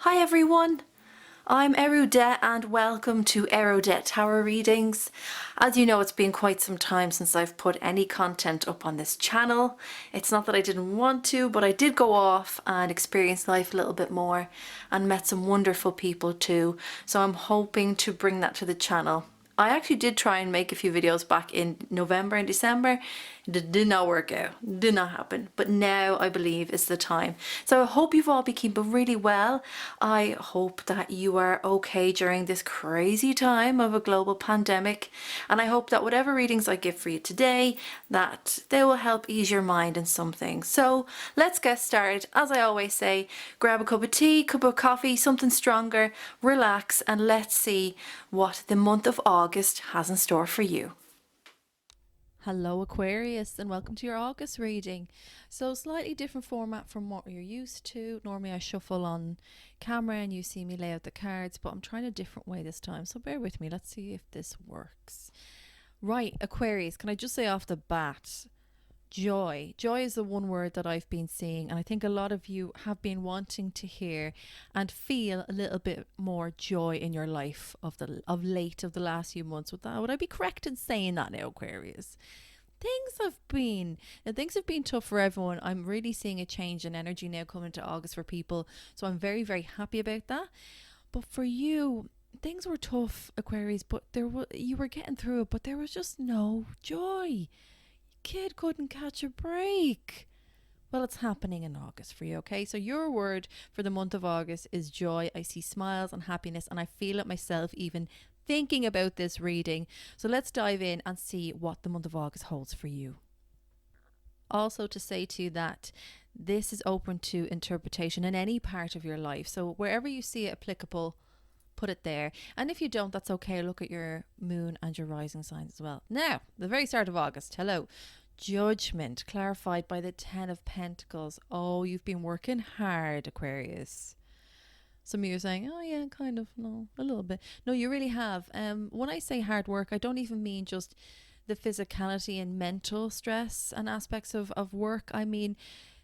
Hi everyone, I'm Eriu and welcome to Eriu Tarot Readings. As you know, it's been quite some time since I've put any content up on this channel. It's not that I didn't want to, but I did go off and experience life a little bit more and met some wonderful people too. So I'm hoping to bring that to the channel. I actually did try and make a few videos back in November and December. It did not work out, did not happen. But now I believe is the time. So I hope you've all been keeping really well. I hope that you are okay during this crazy time of a global pandemic. And I hope that whatever readings I give for you today, that they will help ease your mind in something. So let's get started. As I always say, grab a cup of tea, cup of coffee, something stronger, relax, and let's see what the month of August has in store for you. Hello Aquarius and welcome to your August reading. So slightly different format from what you're used to. Normally I shuffle on camera and you see me lay out the cards, but I'm trying a different way this time, so bear with me. Let's see if this works. Right, Aquarius, can I just say off the bat, joy. Joy is the one word that I've been seeing, and I think a lot of you have been wanting to hear and feel a little bit more joy in your life of the last few months. Would I be correct in saying that now, Aquarius? Things have been tough for everyone. I'm really seeing a change in energy now coming to August for people, so I'm very, very happy about that. But for you, things were tough, Aquarius, but you were getting through it, but there was just no joy. Kid couldn't catch a break. Well, it's happening in August for you, okay? So your word for the month of August is joy. I see smiles and happiness, and I feel it myself even thinking about this reading. So let's dive in and see what the month of August holds for you. Also, to say to you that this is open to interpretation in any part of your life. So wherever you see it applicable, put it there. And if you don't, that's okay. Look at your moon and your rising signs as well. Now, the very start of August, hello. Judgment clarified by the 10 of Pentacles. Oh, you've been working hard, Aquarius. Some of you are saying, oh yeah, kind of, no, a little bit. No, you really have. When I say hard work, I don't even mean just the physicality and mental stress and aspects of work. I mean,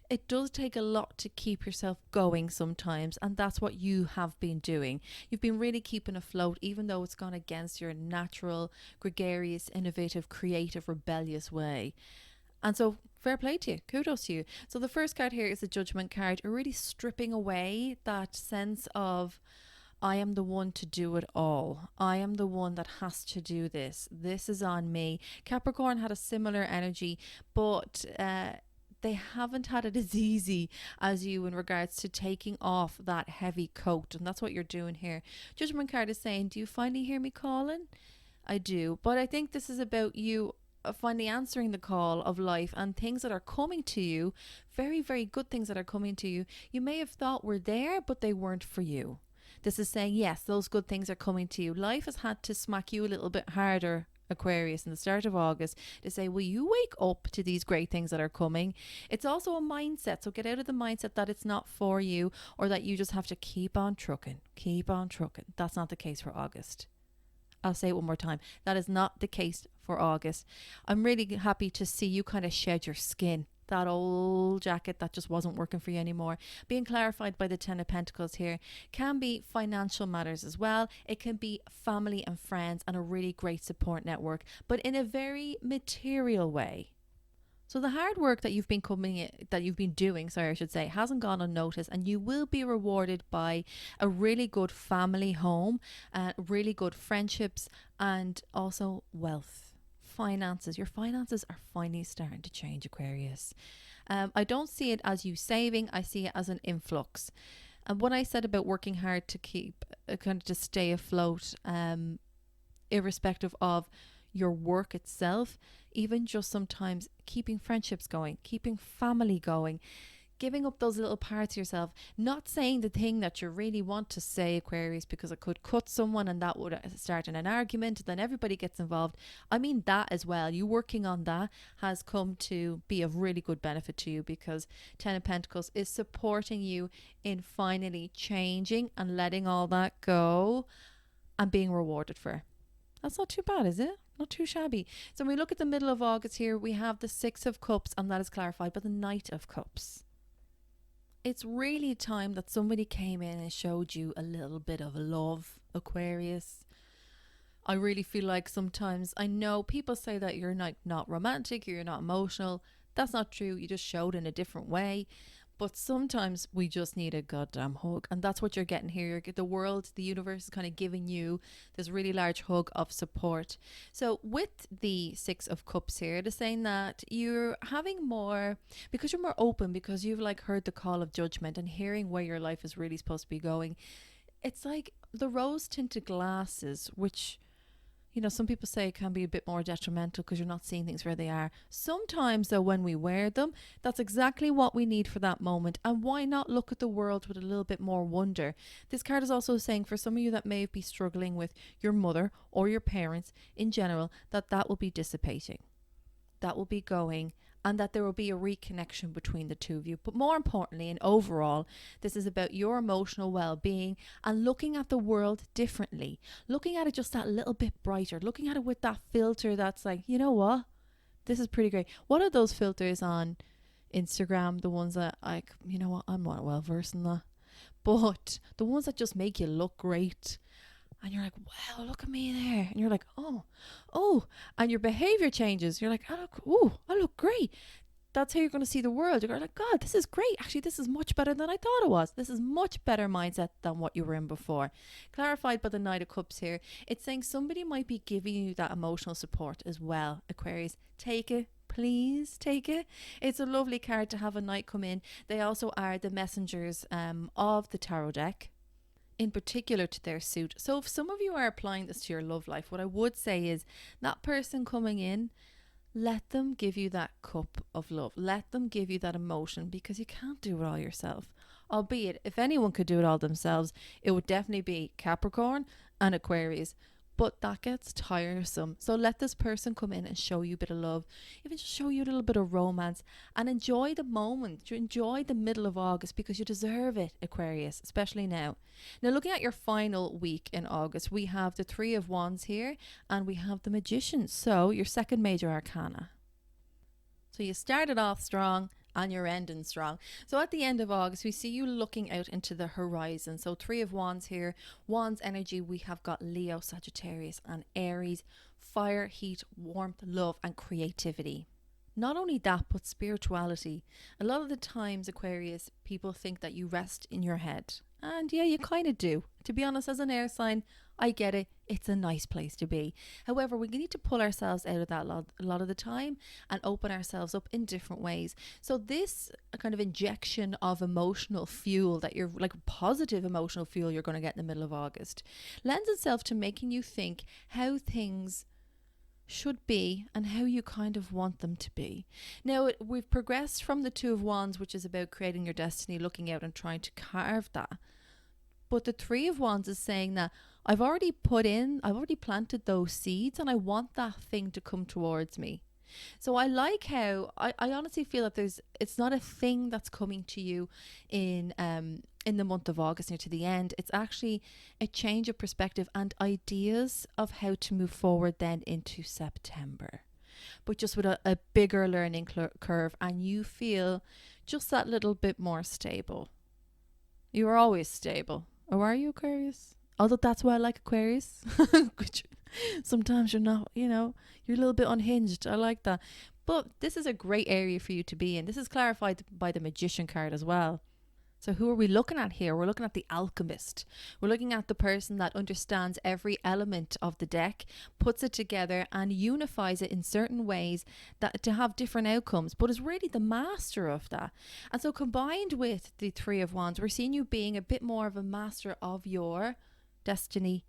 it does take a lot to keep yourself going sometimes, and that's what you have been doing. You've been really keeping afloat, even though it's gone against your natural, gregarious, innovative, creative, rebellious way. And so, fair play to you. Kudos to you. So, the first card here is the Judgment card. You're really stripping away that sense of, I am the one to do it all. I am the one that has to do this. This is on me. Capricorn had a similar energy, but they haven't had it as easy as you in regards to taking off that heavy coat. And that's what you're doing here. Judgment card is saying, do you finally hear me calling? I do. But I think this is about you finally answering the call of life and things that are coming to you, very, very good things that are coming to you. You may have thought were there, but they weren't for you. This is saying, yes, those good things are coming to you. Life has had to smack you a little bit harder, Aquarius, in the start of August to say, will you wake up to these great things that are coming? It's also a mindset. So get out of the mindset that it's not for you or that you just have to keep on trucking. Keep on trucking. That's not the case for August. I'll say it one more time. That is not the case for August. I'm really happy to see you kind of shed your skin. That old jacket that just wasn't working for you anymore. Being clarified by the 10 of Pentacles here can be financial matters as well. It can be family and friends and a really great support network, but in a very material way. So the hard work that you've been doing, I should say, hasn't gone unnoticed, and you will be rewarded by a really good family home, really good friendships, and also wealth, finances. Your finances are finally starting to change, Aquarius. I don't see it as you saving. I see it as an influx. And what I said about working hard to keep, kind of to stay afloat, irrespective of your work itself, even just sometimes keeping friendships going, keeping family going, giving up those little parts of yourself, not saying the thing that you really want to say, Aquarius, because it could cut someone and that would start in an argument, then everybody gets involved. I mean that as well. You working on that has come to be of really good benefit to you, because 10 of Pentacles is supporting you in finally changing and letting all that go and being rewarded for it. That's not too bad, is it? Not too shabby. So when we look at the middle of August here, we have the 6 of Cups, and that is clarified by the Knight of Cups. It's really time that somebody came in and showed you a little bit of love, Aquarius. I really feel like sometimes, I know people say that you're not romantic, you're not emotional. That's not true. You just showed in a different way. But sometimes we just need a goddamn hug. And that's what you're getting here. The world, the universe is kind of giving you this really large hug of support. So, with the Six of Cups here, it is saying that you're having more, because you're more open, because you've like heard the call of judgment and hearing where your life is really supposed to be going. It's like the rose tinted glasses, which, some people say it can be a bit more detrimental because you're not seeing things where they are. Sometimes, though, when we wear them, that's exactly what we need for that moment. And why not look at the world with a little bit more wonder? This card is also saying for some of you that may be struggling with your mother or your parents in general, that will be dissipating. That will be going, and that there will be a reconnection between the two of you. But more importantly, and overall, this is about your emotional well-being and looking at the world differently, looking at it just that little bit brighter, looking at it with that filter that's like, you know what, this is pretty great. What are those filters on Instagram, the ones that, like, you know what, I'm not well versed in that, but the ones that just make you look great, and you're like, wow, look at me there. And you're like, oh, and your behavior changes. You're like, I look great. That's how you're going to see the world. You're like, God, this is great. Actually, this is much better than I thought it was. This is much better mindset than what you were in before. Clarified by the Knight of Cups here. It's saying somebody might be giving you that emotional support as well, Aquarius. Take it. Please take it. It's a lovely card to have a knight come in. They also are the messengers of the tarot deck, in particular to their suit. So if some of you are applying this to your love life, what I would say is that person coming in, let them give you that cup of love. Let them give you that emotion, because you can't do it all yourself. Albeit, if anyone could do it all themselves, it would definitely be Capricorn and Aquarius. But that gets tiresome. So let this person come in and show you a bit of love, even just show you a little bit of romance, and enjoy the moment. Enjoy the middle of August, because you deserve it, Aquarius, especially now. Now, looking at your final week in August, we have the Three of Wands here, and we have the Magician. So your second major arcana. So you started off strong and you're ending strong. So at the end of August, we see you looking out into the horizon. So Three of Wands here. Wands energy, we have got Leo, Sagittarius and Aries. Fire, heat, warmth, love and creativity. Not only that, but spirituality. A lot of the times, Aquarius, people think that you rest in your head. And yeah, you kind of do. To be honest, as an air sign, I get it. It's a nice place to be. However, we need to pull ourselves out of that a lot of the time and open ourselves up in different ways. So this kind of injection of emotional fuel, that you're like positive emotional fuel you're going to get in the middle of August, lends itself to making you think how things should be and how you kind of want them to be. Now, we've progressed from the Two of Wands, which is about creating your destiny, looking out and trying to carve that. But the Three of Wands is saying that I've already planted those seeds, and I want that thing to come towards me. So I like how I honestly feel that it's not a thing that's coming to you in the month of August near to the end. It's actually a change of perspective and ideas of how to move forward then into September, but just with a bigger learning curve, and you feel just that little bit more stable. You are always stable. Or are you, Aquarius? Although that's why I like Aquarius. Sometimes you're not, you're a little bit unhinged. I like that. But this is a great area for you to be in. This is clarified by the Magician card as well. So who are we looking at here? We're looking at the alchemist. We're looking at the person that understands every element of the deck, puts it together and unifies it in certain ways that to have different outcomes, but is really the master of that. And so combined with the Three of Wands, we're seeing you being a bit more of a master of your destiny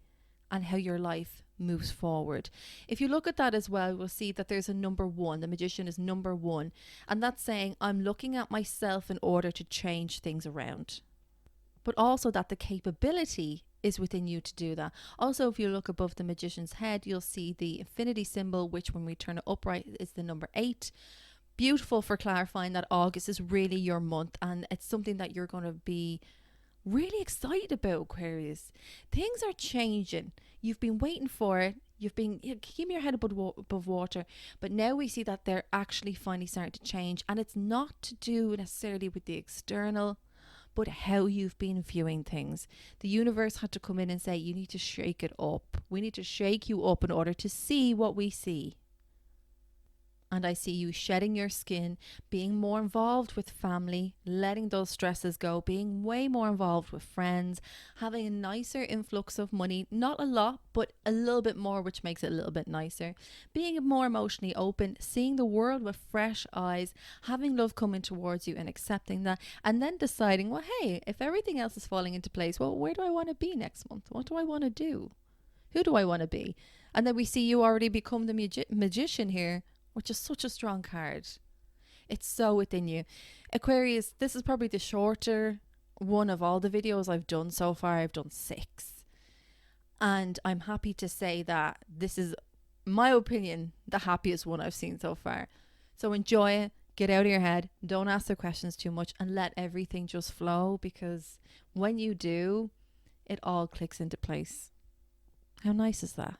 and how your life moves forward. If you look at that as well, we'll see that there's a number one. The Magician is number one, and that's saying I'm looking at myself in order to change things around, but also that the capability is within you to do that. Also, if you look above the Magician's head, you'll see the infinity symbol, which when we turn it upright is the number 8. Beautiful for clarifying that August is really your month, and it's something that you're going to be really excited about, Aquarius. Things are changing. You've been waiting for it. You've been keeping your head above water, but now we see that they're actually finally starting to change, and it's not to do necessarily with the external but how you've been viewing things. The universe had to come in and say, you need to shake it up. We need to shake you up in order to see what we see. And I see you shedding your skin, being more involved with family, letting those stresses go, being way more involved with friends, having a nicer influx of money, not a lot, but a little bit more, which makes it a little bit nicer, being more emotionally open, seeing the world with fresh eyes, having love coming towards you and accepting that, and then deciding, well, hey, if everything else is falling into place, well, where do I want to be next month? What do I want to do? Who do I want to be? And then we see you already become the magician here, which is such a strong card. It's so within you. Aquarius, this is probably the shorter one of all the videos I've done so far. I've done 6. And I'm happy to say that this is, my opinion, the happiest one I've seen so far. So enjoy it. Get out of your head. Don't ask the questions too much and let everything just flow, because when you do, it all clicks into place. How nice is that?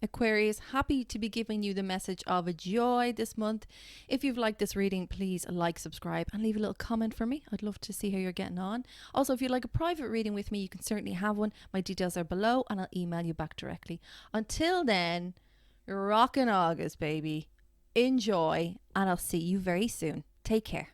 Aquarius, happy to be giving you the message of a joy this month. If you've liked this reading, please like, subscribe and leave a little comment for me. I'd love to see how you're getting on. Also, if you'd like a private reading with me, you can certainly have one. My details are below and I'll email you back directly. Until then, rockin' August, baby. Enjoy, and I'll see you very soon. Take care.